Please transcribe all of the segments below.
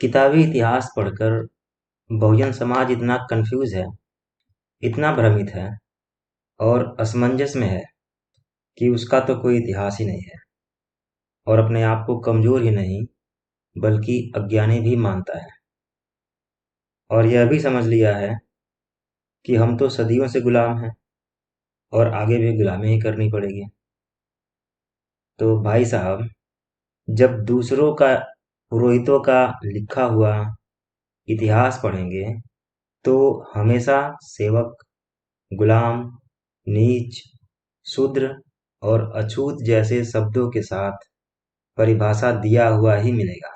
किताबी इतिहास पढ़कर बहुजन समाज इतना कंफ्यूज है, इतना भ्रमित है और असमंजस में है कि उसका तो कोई इतिहास ही नहीं है और अपने आप को कमजोर ही नहीं बल्कि अज्ञानी भी मानता है। और यह भी समझ लिया है कि हम तो सदियों से गुलाम हैं और आगे भी गुलामी ही करनी पड़ेगी। तो भाई साहब, जब दूसरों का पुरोहितों का लिखा हुआ इतिहास पढ़ेंगे तो हमेशा सेवक, गुलाम, नीच, शूद्र और अछूत जैसे शब्दों के साथ परिभाषा दिया हुआ ही मिलेगा।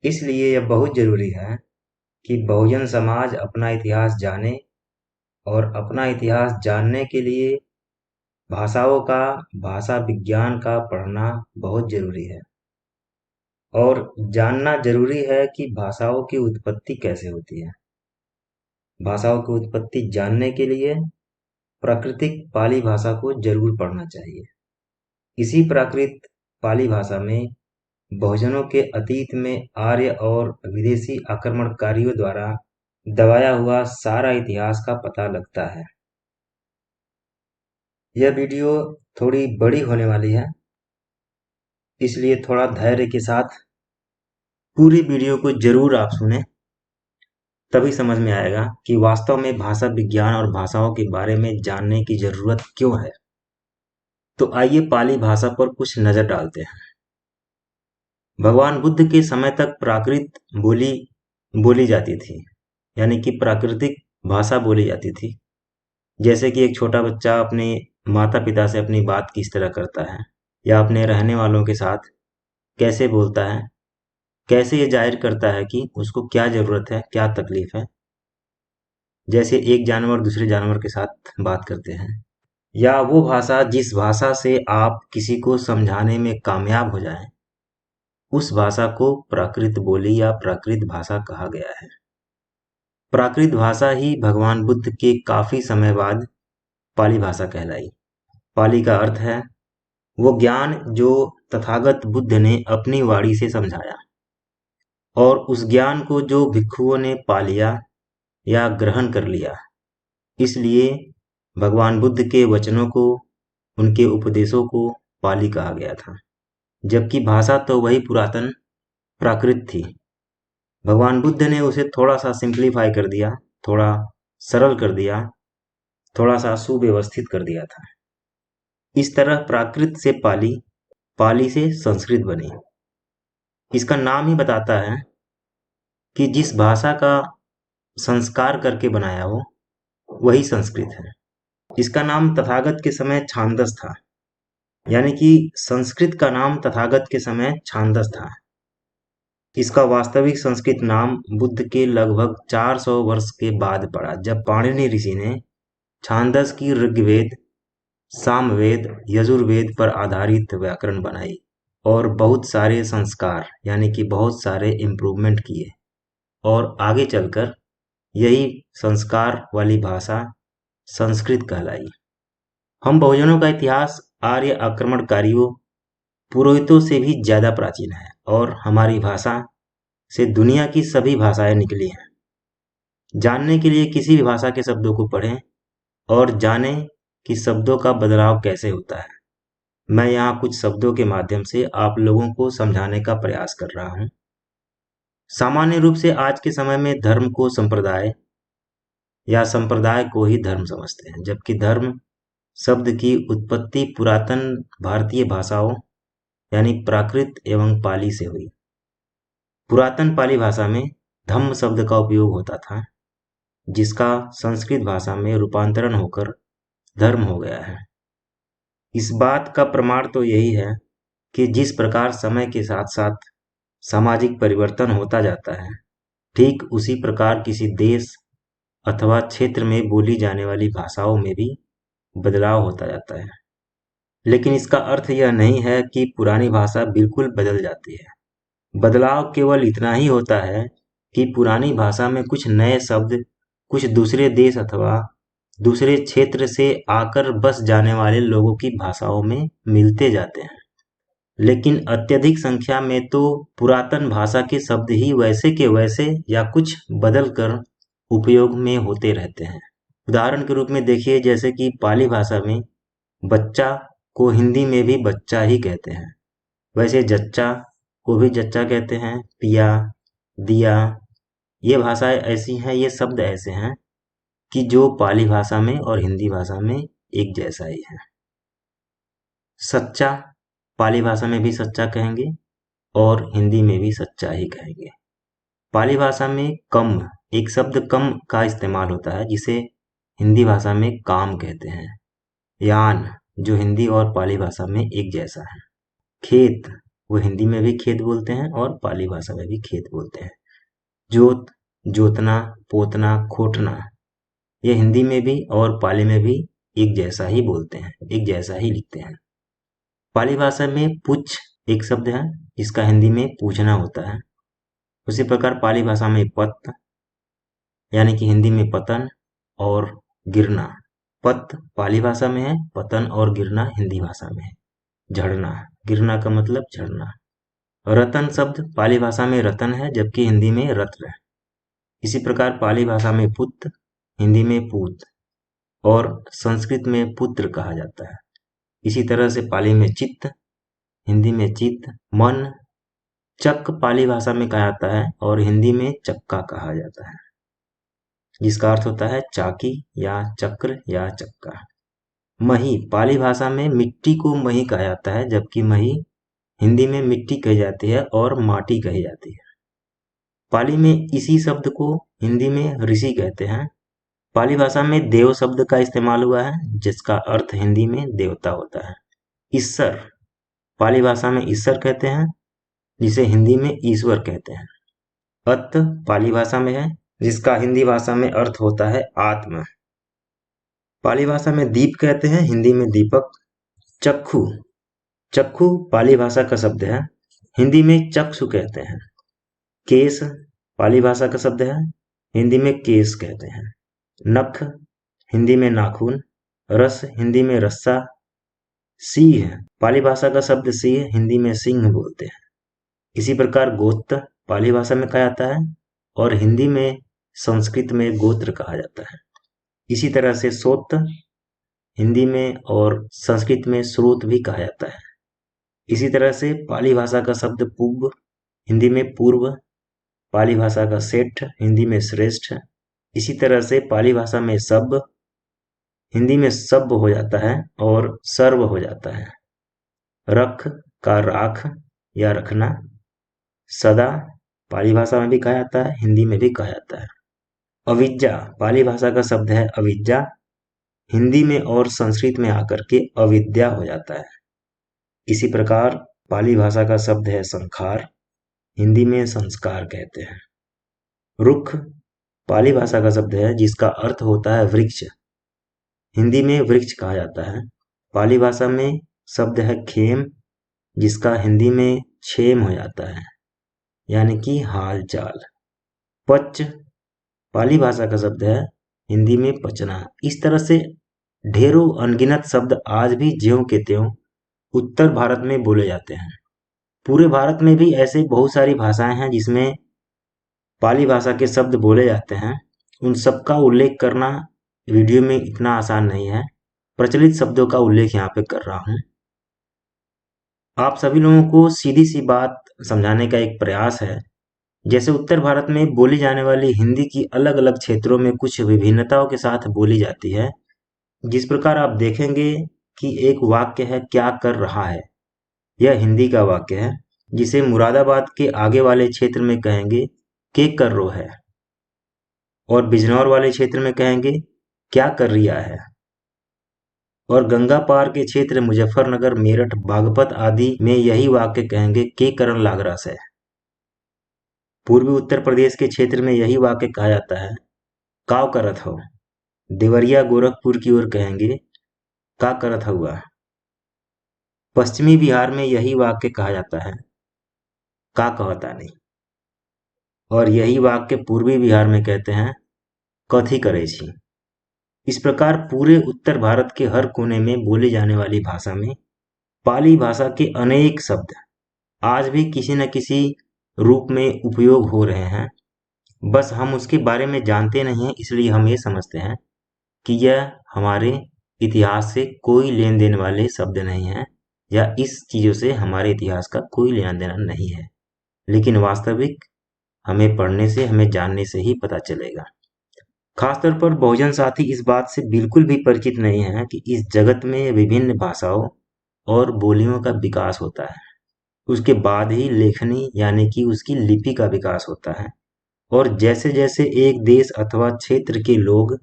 इसलिए यह बहुत जरूरी है कि बहुजन समाज अपना इतिहास जाने और अपना इतिहास जानने के लिए भाषाओं का, भाषा विज्ञान का पढ़ना बहुत जरूरी है। और जानना जरूरी है कि भाषाओं की उत्पत्ति कैसे होती है। भाषाओं की उत्पत्ति जानने के लिए प्राकृतिक पाली भाषा को जरूर पढ़ना चाहिए। इसी प्राकृत पाली भाषा में बहुजनों के अतीत में आर्य और विदेशी आक्रमणकारियों द्वारा दबाया हुआ सारा इतिहास का पता लगता है। यह वीडियो थोड़ी बड़ी होने वाली है, इसलिए थोड़ा धैर्य के साथ पूरी वीडियो को जरूर आप सुने, तभी समझ में आएगा कि वास्तव में भाषा विज्ञान और भाषाओं के बारे में जानने की जरूरत क्यों है। तो आइए पाली भाषा पर कुछ नजर डालते हैं। भगवान बुद्ध के समय तक प्राकृत बोली बोली जाती थी, यानी कि प्राकृतिक भाषा बोली जाती थी। जैसे कि एक छोटा बच्चा अपने माता पिता से अपनी बात किस तरह करता है या अपने रहने वालों के साथ कैसे बोलता है, कैसे ये जाहिर करता है कि उसको क्या जरूरत है, क्या तकलीफ है। जैसे एक जानवर दूसरे जानवर के साथ बात करते हैं, या वो भाषा जिस भाषा से आप किसी को समझाने में कामयाब हो जाएं, उस भाषा को प्राकृत बोली या प्राकृत भाषा कहा गया है। प्राकृत भाषा ही भगवान बुद्ध के काफी समय बाद पाली भाषा कहलाई। पाली का अर्थ है वो ज्ञान जो तथागत बुद्ध ने अपनी वाणी से समझाया, और उस ज्ञान को जो भिक्षुओं ने पा लिया या ग्रहण कर लिया। इसलिए भगवान बुद्ध के वचनों को, उनके उपदेशों को पाली कहा गया था, जबकि भाषा तो वही पुरातन प्राकृत थी। भगवान बुद्ध ने उसे थोड़ा सा सिंप्लीफाई कर दिया, थोड़ा सरल कर दिया, थोड़ा सा सुव्यवस्थित कर दिया था। इस तरह प्राकृत से पाली, पाली से संस्कृत बनी। इसका नाम ही बताता है कि जिस भाषा का संस्कार करके बनाया हो वही संस्कृत है। इसका नाम तथागत के समय छांदस था, यानी कि संस्कृत का नाम तथागत के समय छांदस था। इसका वास्तविक संस्कृत नाम बुद्ध के लगभग 400 वर्ष के बाद पड़ा, जब पाणिनि ऋषि ने छांदस की ऋग्वेद, सामवेद, यजुर्वेद पर आधारित व्याकरण बनाई और बहुत सारे संस्कार यानी कि बहुत सारे इम्प्रूवमेंट किए, और आगे चलकर यही संस्कार वाली भाषा संस्कृत कहलाई। हम बहुजनों का इतिहास आर्य आक्रमणकारियों, पुरोहितों से भी ज्यादा प्राचीन है, और हमारी भाषा से दुनिया की सभी भाषाएं निकली हैं। जानने के लिए किसी भी भाषा के शब्दों को पढ़ें और जानें कि शब्दों का बदलाव कैसे होता है। मैं यहाँ कुछ शब्दों के माध्यम से आप लोगों को समझाने का प्रयास कर रहा हूँ। सामान्य रूप से आज के समय में धर्म को संप्रदाय या संप्रदाय को ही धर्म समझते हैं, जबकि धर्म शब्द की उत्पत्ति पुरातन भारतीय भाषाओं यानी प्राकृत एवं पाली से हुई। पुरातन पाली भाषा में धम्म शब्द का उपयोग होता था, जिसका संस्कृत भाषा में रूपांतरण होकर धर्म हो गया है। इस बात का प्रमाण तो यही है कि जिस प्रकार समय के साथ साथ सामाजिक परिवर्तन होता जाता है, ठीक उसी प्रकार किसी देश अथवा क्षेत्र में बोली जाने वाली भाषाओं में भी बदलाव होता जाता है। लेकिन इसका अर्थ यह नहीं है कि पुरानी भाषा बिल्कुल बदल जाती है। बदलाव केवल इतना ही होता है कि पुरानी भाषा में कुछ नए शब्द कुछ दूसरे देश अथवा दूसरे क्षेत्र से आकर बस जाने वाले लोगों की भाषाओं में मिलते जाते हैं। लेकिन अत्यधिक संख्या में तो पुरातन भाषा के शब्द ही वैसे के वैसे या कुछ बदल कर उपयोग में होते रहते हैं। उदाहरण के रूप में देखिए, जैसे कि पाली भाषा में बच्चा को हिंदी में भी बच्चा ही कहते हैं। वैसे जच्चा को भी जच्चा कहते हैं, पिया, दिया। ये भाषाएं ऐसी हैं, ये शब्द ऐसे हैं कि जो पाली भाषा में और हिंदी भाषा में एक जैसा ही है। सच्चा, पाली भाषा में भी सच्चा कहेंगे और हिंदी में भी सच्चा ही कहेंगे। पाली भाषा में कम, एक शब्द कम का इस्तेमाल होता है जिसे हिंदी भाषा में काम कहते हैं। यान, जो हिंदी और पाली भाषा में एक जैसा है। खेत, वो हिंदी में भी खेत बोलते हैं और पाली भाषा में भी खेत बोलते हैं। जोत, जोतना, पोतना, खोटना, ये हिंदी में भी और पाली में भी एक जैसा ही बोलते हैं, एक जैसा ही लिखते हैं। पाली भाषा में पुच्छ एक शब्द है जिसका हिंदी में पूछना होता है। उसी प्रकार पाली भाषा में पत, यानी कि हिंदी में पतन और गिरना। पत पाली भाषा में है, पतन और गिरना हिंदी भाषा में है। झड़ना, गिरना का मतलब झड़ना। रतन शब्द पाली भाषा में रतन है, जबकि हिंदी में रत्न है। इसी प्रकार पाली भाषा में पुत्र, हिंदी में पूत और संस्कृत में पुत्र कहा जाता है। इसी तरह से पाली में चित्त, हिंदी में चित्त। मन, चक पाली भाषा में कहा जाता है और हिंदी में चक्का कहा जाता है, जिसका अर्थ होता है चाकी या चक्र या चक्का। मही, पाली भाषा में मिट्टी को मही कहा जाता है, जबकि मही हिंदी में मिट्टी कही जाती है और माटी कही जाती है। पाली में इसी शब्द को हिंदी में ऋषि कहते हैं। पाली भाषा में देव शब्द का इस्तेमाल हुआ है, जिसका अर्थ हिंदी में देवता होता है। ईश्वर, पाली भाषा में ईश्वर कहते हैं, जिसे हिंदी में ईश्वर कहते हैं। अत पाली भाषा में है, जिसका हिंदी भाषा में अर्थ होता है आत्मा। पाली भाषा में दीप कहते हैं, हिंदी में दीपक। चक्षु, चक्षु पाली भाषा का शब्द है, हिंदी में चक्षु कहते हैं। केश पाली भाषा का शब्द है, हिंदी में केश कहते हैं। नख, हिंदी में नाखून। रस, हिंदी में रस्सा। सिंह, पाली भाषा का शब्द सिंह, हिंदी में सिंह बोलते हैं। इसी प्रकार गोत्र पाली भाषा में कहा जाता है और हिंदी में संस्कृत में गोत्र कहा जाता है। इसी तरह से सोत, हिंदी में और संस्कृत में स्रोत भी कहा जाता है। इसी तरह से पाली भाषा का शब्द पूर्व, हिंदी में पूर्व। पाली भाषा का सेठ, हिंदी में श्रेष्ठ। इसी तरह से पाली भाषा में सब, हिंदी में सब हो जाता है और सर्व हो जाता है। रख का राख या रखना। सदा पाली भाषा में भी कहा जाता है, हिंदी में भी कहा जाता है। अविद्या पाली भाषा का शब्द है अविद्या, हिंदी में और संस्कृत में आकर के अविद्या हो जाता है। इसी प्रकार पाली भाषा का शब्द है संखार, हिंदी में संस्कार कहते हैं। रुख पाली भाषा का शब्द है जिसका अर्थ होता है वृक्ष, हिंदी में वृक्ष कहा जाता है। पाली भाषा में शब्द है खेम, जिसका हिंदी में क्षेम हो जाता है, यानी कि हाल चाल। पच पाली भाषा का शब्द है, हिंदी में पचना। इस तरह से ढेरों अनगिनत शब्द आज भी ज्यों के त्यों उत्तर भारत में बोले जाते हैं। पूरे भारत में भी ऐसे बहुत सारी भाषाएं हैं जिसमें पाली भाषा के शब्द बोले जाते हैं। उन सबका उल्लेख करना वीडियो में इतना आसान नहीं है, प्रचलित शब्दों का उल्लेख यहाँ पे कर रहा हूँ। आप सभी लोगों को सीधी सी बात समझाने का एक प्रयास है। जैसे उत्तर भारत में बोली जाने वाली हिंदी की अलग अलग क्षेत्रों में कुछ विभिन्नताओं के साथ बोली जाती है। जिस प्रकार आप देखेंगे कि एक वाक्य है क्या कर रहा है, यह हिंदी का वाक्य है, जिसे मुरादाबाद के आगे वाले क्षेत्र में कहेंगे के कर रो है, और बिजनौर वाले क्षेत्र में कहेंगे क्या कर रिया है, और गंगा पार के क्षेत्र मुजफ्फरनगर, मेरठ, बागपत आदि में यही वाक्य कहेंगे के करन लागरास है। पूर्वी उत्तर प्रदेश के क्षेत्र में यही वाक्य कहा जाता है काव करत हो। देवरिया गोरखपुर की ओर कहेंगे का करत हुआ। पश्चिमी बिहार में यही वाक्य कहा जाता है का कहता नहीं, और यही वाक्य पूर्वी बिहार में कहते हैं कथी करे छी। इस प्रकार पूरे उत्तर भारत के हर कोने में बोली जाने वाली भाषा में पाली भाषा के अनेक शब्द आज भी किसी न किसी रूप में उपयोग हो रहे हैं। बस हम उसके बारे में जानते नहीं हैं, इसलिए हम ये समझते हैं कि यह हमारे इतिहास से कोई लेन देन वाले शब्द नहीं हैं, या इस चीज़ों से हमारे इतिहास का कोई लेना देना नहीं है। लेकिन वास्तविक हमें पढ़ने से, हमें जानने से ही पता चलेगा। खासतौर पर बहुजन साथी इस बात से बिल्कुल भी परिचित नहीं है कि इस जगत में विभिन्न भाषाओं और बोलियों का विकास होता है। उसके बाद ही लेखनी यानी कि उसकी लिपि का विकास होता है। और जैसे-जैसे एक देश अथवा क्षेत्र के लोग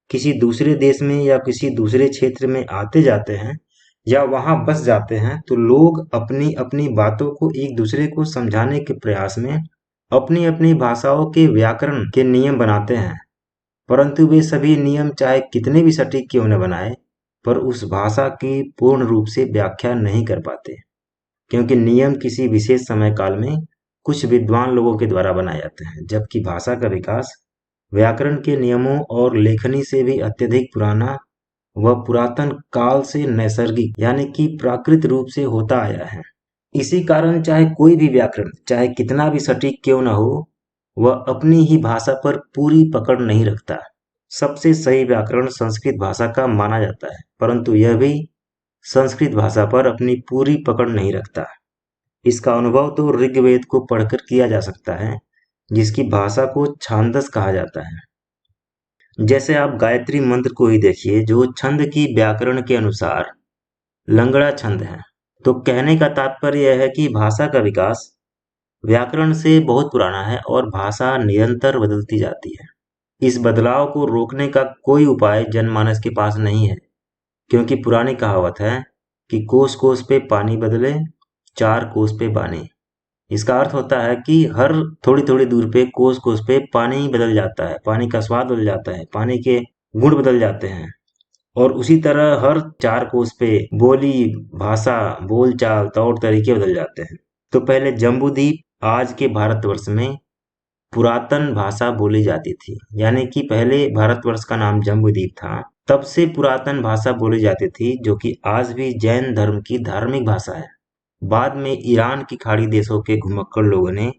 किसी दूसरे देश में या किसी दूसरे क्षेत्र में आते जाते हैं या वहां बस जाते हैं, तो लोग अपनी-अपनी बातों को एक दूसरे को समझाने के प्रयास में अपनी-अपनी भाषाओं के व्याकरण के नियम बनाते हैं। परंतु वे सभी नियम चाहे कितने भी सटीक क्यों न बनाए, पर उस भाषा की पूर्ण रूप से व्याख्या नहीं कर पाते, क्योंकि नियम किसी विशेष समय काल में कुछ विद्वान लोगों के द्वारा बनाए जाते हैं, जबकि भाषा का विकास व्याकरण के नियमों और लेखनी से भी अत्यधिक पुराना व पुरातन काल से नैसर्गिक यानी कि प्राकृत रूप से होता आया है। इसी कारण चाहे कोई भी व्याकरण चाहे कितना भी सटीक क्यों न हो, वह अपनी ही भाषा पर पूरी पकड़ नहीं रखता। सबसे सही व्याकरण संस्कृत भाषा का माना जाता है, परंतु यह भी संस्कृत भाषा पर अपनी पूरी पकड़ नहीं रखता। इसका अनुभव तो ऋग्वेद को पढ़कर किया जा सकता है, जिसकी भाषा को छांदस कहा जाता है। जैसे आप गायत्री मंत्र को ही देखिए, जो छंद की व्याकरण के अनुसार लंगड़ा छंद है। तो कहने का तात्पर्य यह है कि भाषा का विकास व्याकरण से बहुत पुराना है और भाषा निरंतर बदलती जाती है। इस बदलाव को रोकने का कोई उपाय जनमानस के पास नहीं है, क्योंकि पुरानी कहावत है कि कोस कोस पे पानी बदले, चार कोस पे बानी। इसका अर्थ होता है कि हर थोड़ी थोड़ी दूर पे, कोस कोस पे पानी बदल जाता है, पानी का स्वाद बदल जाता है, पानी के गुण बदल जाते हैं। और उसी तरह हर चार कोस पे बोली, भाषा, बोलचाल, तौर तरीके बदल जाते हैं। तो पहले जम्बूद्वीप आज के भारतवर्ष में पुरातन भाषा बोली जाती थी, यानी कि पहले भारतवर्ष का नाम जम्बूद्वीप था। तब से पुरातन भाषा बोली जाती थी, जो कि आज भी जैन धर्म की धार्मिक भाषा है। बाद में ईरान की खाड़ी देशों के घुमक्कड़ लोगों ने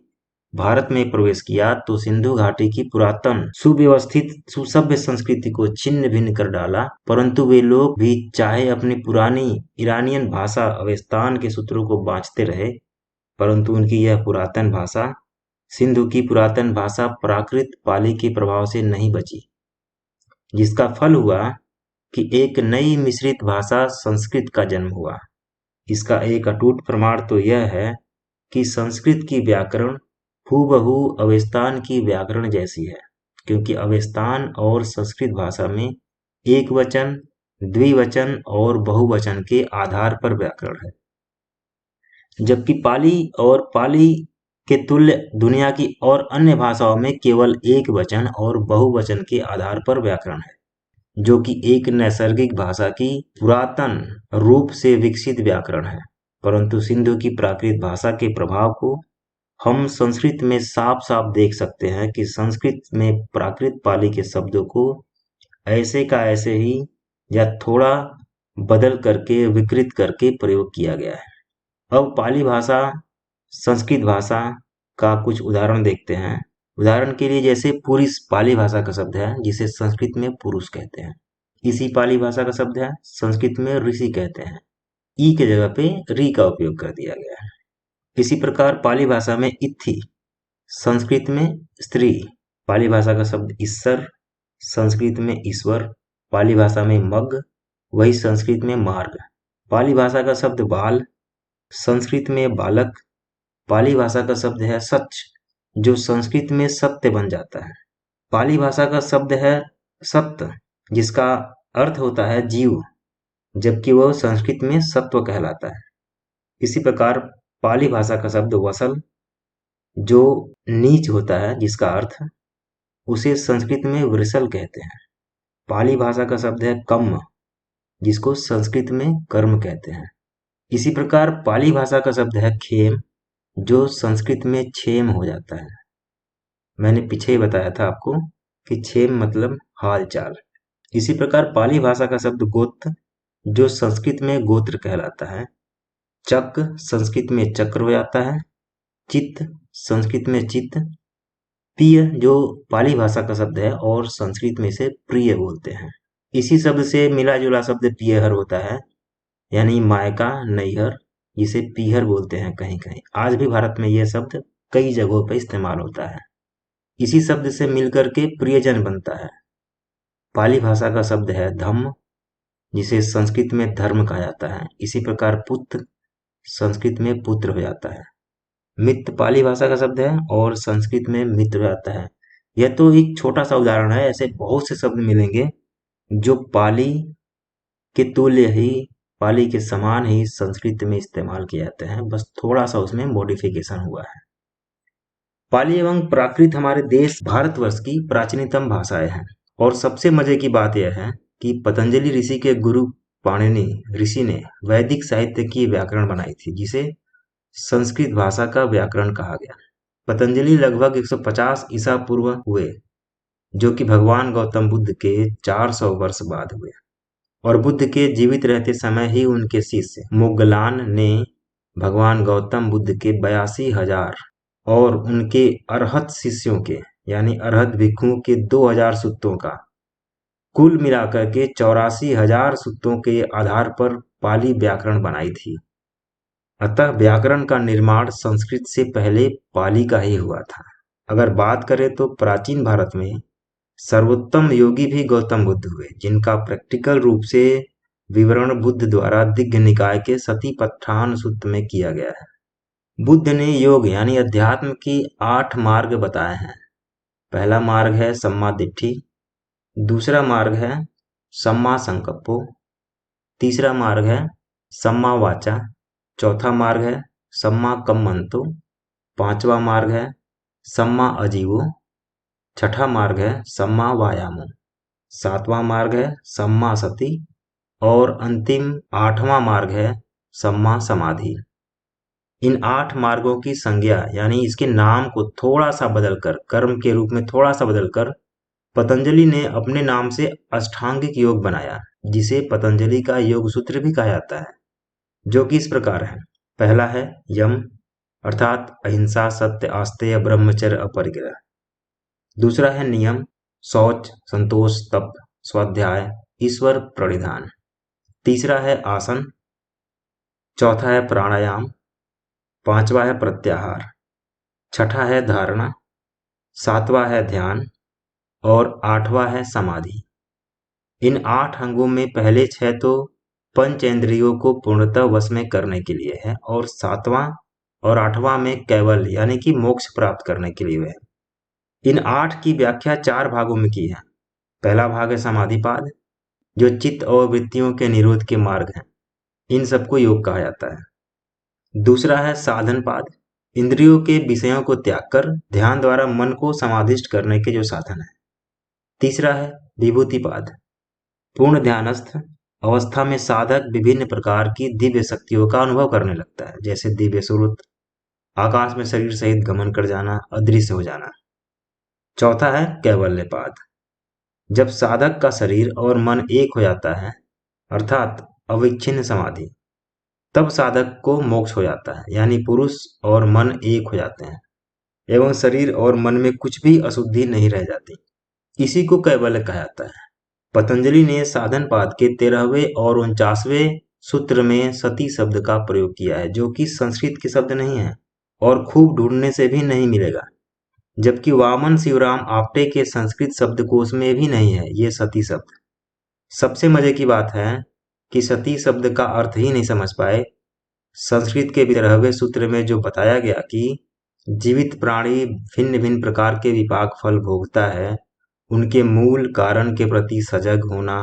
भारत में प्रवेश किया, तो सिंधु घाटी की पुरातन सुव्यवस्थित सुसभ्य संस्कृति को छिन्न भिन्न कर डाला। परंतु वे लोग भी चाहे अपनी पुरानी ईरानियन भाषा अवेस्तान के सूत्रों को बांचते रहे, परंतु उनकी यह पुरातन भाषा सिंधु की पुरातन भाषा प्राकृत पाली के प्रभाव से नहीं बची, जिसका फल हुआ कि एक नई मिश्रित भाषा संस्कृत का जन्म हुआ। इसका एक अटूट प्रमाण तो यह है कि संस्कृत की व्याकरण हूबहू अवेस्तान की व्याकरण जैसी है, क्योंकि अवेस्तान और संस्कृत भाषा में एक वचन, द्विवचन और बहुवचन के आधार पर व्याकरण है, जबकि पाली के तुल्य दुनिया की और अन्य भाषाओं में केवल एक वचन और बहुवचन के आधार पर व्याकरण है, जो कि एक नैसर्गिक भाषा की पुरातन रूप से विकसित व्याकरण है। परंतु सिंधु की प्राकृत भाषा के प्रभाव को हम संस्कृत में साफ साफ देख सकते हैं कि संस्कृत में प्राकृत पाली के शब्दों को ऐसे का ऐसे ही या थोड़ा बदल करके, विकृत करके प्रयोग किया गया है। अब पाली भाषा संस्कृत भाषा का कुछ उदाहरण देखते हैं। उदाहरण के लिए जैसे पुरुष पाली भाषा का शब्द है, जिसे संस्कृत में पुरुष कहते हैं। इसी पाली भाषा का शब्द है, संस्कृत में ऋषि कहते हैं। ई के जगह पे री का उपयोग कर दिया गया है। इसी प्रकार पाली भाषा में इत्थि, संस्कृत में स्त्री। पाली भाषा का शब्द ईश्वर, संस्कृत में ईश्वर। पाली भाषा में मग, वही संस्कृत में मार्ग। पाली भाषा का शब्द बाल, संस्कृत में बालक। पाली भाषा का शब्द है सच, जो संस्कृत में सत्य बन जाता है। पाली भाषा का शब्द है सत्य, जिसका अर्थ होता है जीव, जबकि वह संस्कृत में सत्व कहलाता है। इसी प्रकार पाली भाषा का शब्द वसल, जो नीच होता है, जिसका अर्थ उसे संस्कृत में वृषल कहते हैं। पाली भाषा का शब्द है कम्म, जिसको संस्कृत में कर्म कहते हैं। इसी प्रकार पाली भाषा का शब्द है खेम, जो संस्कृत में क्षेम हो जाता है। मैंने पीछे ही बताया था आपको कि क्षेम मतलब हाल चाल। इसी प्रकार पाली भाषा का शब्द गोत्र, जो संस्कृत में गोत्र कहलाता है। चक संस्कृत में चक्र हो जाता है। चित्त संस्कृत में चित्त। प्रिय जो पाली भाषा का शब्द है और संस्कृत में इसे प्रिय बोलते हैं। इसी शब्द से मिला जुला शब्द पियहर होता है, यानी मायका नैहर, जिसे पीहर बोलते हैं कहीं कहीं। आज भी भारत में यह शब्द कई जगहों पर इस्तेमाल होता है। इसी शब्द से मिलकर के प्रियजन बनता है। पाली भाषा का शब्द है धम्म, जिसे संस्कृत में धर्म कहा जाता है। इसी प्रकार पुत्र संस्कृत में पुत्र हो जाता है। मित्र पाली भाषा का शब्द है और संस्कृत में मित्र हो जाता है। यह तो एक छोटा सा उदाहरण है, ऐसे बहुत से शब्द मिलेंगे जो पाली के तुल्य ही, पाली के समान ही संस्कृत में इस्तेमाल किए जाते हैं, बस थोड़ा सा उसमें मॉडिफिकेशन हुआ है। पाली एवं प्राकृत हमारे देश भारतवर्ष की प्राचीनतम भाषाएं हैं। और सबसे मजे की बात यह है कि पतंजलि ऋषि के गुरु पाणिनि ऋषि ने वैदिक साहित्य की व्याकरण बनाई थी, जिसे संस्कृत भाषा का व्याकरण कहा गया। पतंजलि लगभग 150 ईसा पूर्व हुए, जो कि भगवान गौतम बुद्ध के 400 वर्ष बाद हुए। और बुद्ध के जीवित रहते समय ही उनके शिष्य मुगलान ने भगवान गौतम बुद्ध के 82,000 और उनके अरहत शिष्यों के, यानी अरहत भिक्षुओं के 2,000 सूत्रों का कुल मिलाकर के 84,000 सूत्रों के आधार पर पाली व्याकरण बनाई थी। अतः व्याकरण का निर्माण संस्कृत से पहले पाली का ही हुआ था। अगर बात करें तो प्राचीन भारत में सर्वोत्तम योगी भी गौतम बुद्ध हुए, जिनका प्रैक्टिकल रूप से विवरण बुद्ध द्वारा दिग्घ निकाय के सतिपट्ठान सूत्र में किया गया है। बुद्ध ने योग यानी अध्यात्म की 8 मार्ग बताए हैं। पहला मार्ग है सम्मा दिट्ठी, दूसरा मार्ग है सम्मा संकप्पो, तीसरा मार्ग है सम्मा वाचा, चौथा मार्ग है सम्मा कम्मंतो, पांचवा मार्ग है सम्मा अजीवो, छठा मार्ग है सम्मा वायामो, सातवां मार्ग है सम्मा सति और अंतिम 8वां मार्ग है सम्मा समाधि। इन 8 मार्गों की संज्ञा यानी इसके नाम को थोड़ा सा बदलकर, कर्म के रूप में थोड़ा सा बदलकर पतंजलि ने अपने नाम से अष्टांगिक योग बनाया, जिसे पतंजलि का योग सूत्र भी कहा जाता है, जो कि इस प्रकार है। पहला है यम, अर्थात अहिंसा सत्य आस्तेय ब्रह्मचर्य अपरिग्रह। दूसरा है नियम, शौच संतोष तप स्वाध्याय ईश्वर प्रणिधान। तीसरा है आसन, चौथा है प्राणायाम, पांचवा है प्रत्याहार, छठा है धारणा, सातवां है ध्यान और आठवां है समाधि। इन 8 अंगों में पहले 6 तो पंचेंद्रियों को पूर्णतः वश में करने के लिए है और 7वां और 8वां में केवल यानी कि मोक्ष प्राप्त करने के लिए है। इन 8 की व्याख्या 4 भागों में की है। पहला भाग है समाधिपाद, जो चित्त और वृत्तियों के निरोध के मार्ग हैं। इन सबको योग कहा जाता है। दूसरा है साधनपाद, इंद्रियों के विषयों को त्याग कर ध्यान द्वारा मन को समाधिष्ट करने के जो साधन है। तीसरा है विभूतिपाद, पूर्ण ध्यानस्थ अवस्था में साधक विभिन्न प्रकार की दिव्य शक्तियों का अनुभव करने लगता है, जैसे दिव्य स्वरूप, आकाश में शरीर सहित गमन कर जाना, अदृश्य हो जाना। चौथा है कैवल्यपाद, जब साधक का शरीर और मन एक हो जाता है, अर्थात अविच्छिन्न समाधि, तब साधक को मोक्ष हो जाता है, यानी पुरुष और मन एक हो जाते हैं एवं शरीर और मन में कुछ भी अशुद्धि नहीं रह जाती। इसी को कैवल्य कहा जाता है। पतंजलि ने साधन पाद के 13वें और 49वें सूत्र में सती शब्द का प्रयोग किया है, जो कि संस्कृत के शब्द नहीं है और खूब ढूंढने से भी नहीं मिलेगा। जबकि वामन शिवराम आपटे के संस्कृत शब्दकोश में भी नहीं है ये सती शब्द। सबसे मजे की बात है कि सती शब्द का अर्थ ही नहीं समझ पाए। संस्कृत के 13वें सूत्र में जो बताया गया कि जीवित प्राणी भिन्न भिन्न प्रकार के विपाक फल भोगता है, उनके मूल कारण के प्रति सजग होना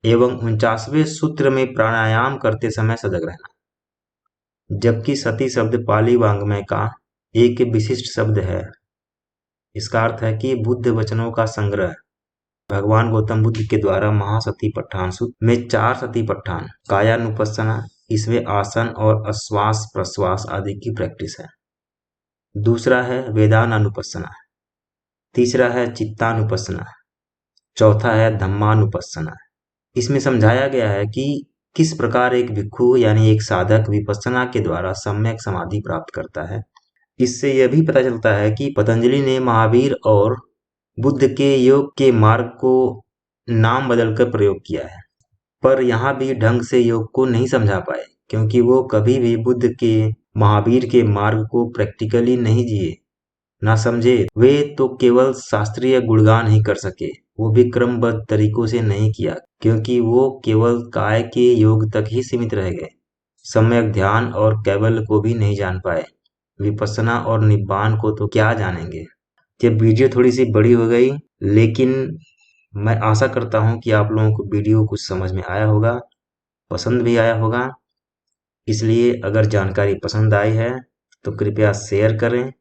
एवं 49वें सूत्र में प्राणायाम करते समय सजग रहना। जबकि सती शब्द पाली वाङ्मय का एक विशिष्ट शब्द है। इसका अर्थ है कि बुद्ध वचनों का संग्रह। भगवान गौतम बुद्ध के द्वारा महासतिपट्ठान सूत्र में 4 सतिपट्ठान, कायानुपස්සना, इसमें आसन और श्वास प्रश्वास आदि की प्रैक्टिस है। दूसरा है वेदानानुपස්සना, तीसरा है चित्तानुपස්සना, चौथा है धम्मानुपස්සना। इसमें समझाया गया है कि किस प्रकार एक भिक्षु यानी एक साधक विपश्यना के द्वारा सम्यक समाधि प्राप्त करता है। इससे यह भी पता चलता है कि पतंजलि ने महावीर और बुद्ध के योग के मार्ग को नाम बदलकर प्रयोग किया है, पर यहाँ भी ढंग से योग को नहीं समझा पाए, क्योंकि वो कभी भी बुद्ध के महावीर के मार्ग को प्रैक्टिकली नहीं जिए, ना समझे। वे तो केवल शास्त्रीय गुणगान ही कर सके, वो भी क्रमबद्ध तरीकों से नहीं किया, क्योंकि वो केवल काय के योग तक ही सीमित रह गए। सम्यक ध्यान और कैवल्य को भी नहीं जान पाए, विपස්සना और निब्बान को तो क्या जानेंगे। ये वीडियो थोड़ी सी बड़ी हो गई, लेकिन मैं आशा करता हूँ कि आप लोगों को वीडियो कुछ समझ में आया होगा, पसंद भी आया होगा। इसलिए अगर जानकारी पसंद आई है तो कृपया शेयर करें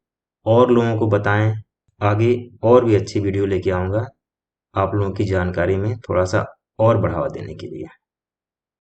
और लोगों को बताएं। आगे और भी अच्छी वीडियो लेके आऊँगा आप लोगों की जानकारी में थोड़ा सा और बढ़ावा देने के लिए।